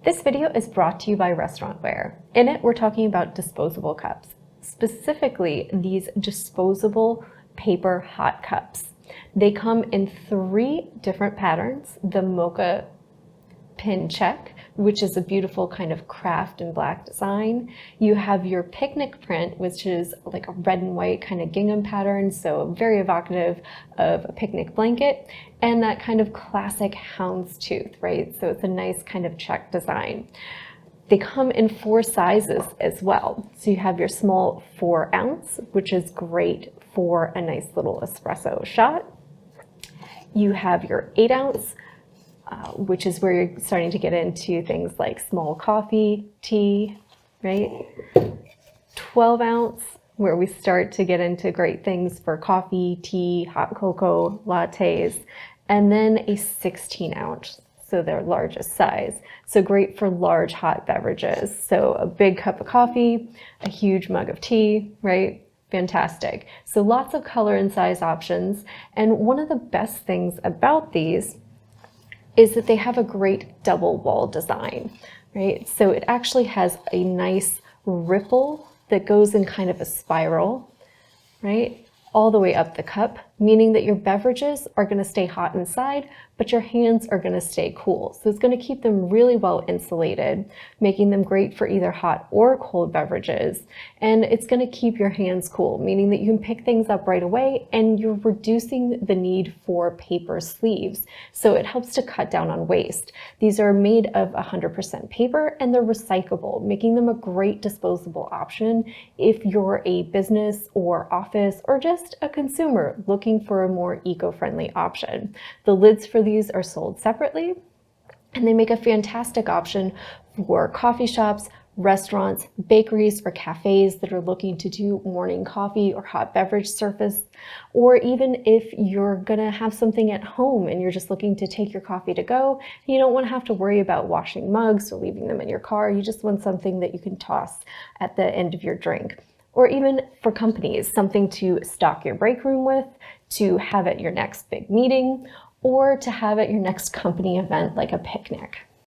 This video is brought to you by Restaurantware. In it, we're talking about disposable cups, specifically these disposable paper hot cups. They come in 3 different patterns: the mocha pin check, which is a beautiful kind of craft and black design. You have your picnic print, which is like a red and white kind of gingham pattern, so very evocative of a picnic blanket, and that kind of classic houndstooth, right? So it's a nice kind of check design. They come in 4 sizes as well. So you have your small 4 ounce, which is great for a nice little espresso shot. You have your 8 ounce, which is where you're starting to get into things like small coffee, tea, right? 12 ounce, where we start to get into great things for coffee, tea, hot cocoa, lattes, and then a 16 ounce, so their largest size. So great for large hot beverages. So a big cup of coffee, a huge mug of tea, right? Fantastic. So lots of color and size options. And one of the best things about these is that they have a great double wall design, right? So it actually has a nice ripple that goes in kind of a spiral, right? All the way up the cup, meaning that your beverages are gonna stay hot inside, but your hands are gonna stay cool. So it's gonna keep them really well insulated, making them great for either hot or cold beverages. And it's gonna keep your hands cool, meaning that you can pick things up right away and you're reducing the need for paper sleeves. So it helps to cut down on waste. These are made of 100% paper and they're recyclable, making them a great disposable option if you're a business or office or just a consumer looking for a more eco-friendly option. The lids for these are sold separately, and they make a fantastic option for coffee shops, restaurants, bakeries, or cafes that are looking to do morning coffee or hot beverage service, or even if you're gonna have something at home and you're just looking to take your coffee to go, you don't want to have to worry about washing mugs or leaving them in your car. You just want something that you can toss at the end of your drink. Or even for companies, something to stock your break room with, to have at your next big meeting, or to have at your next company event like a picnic.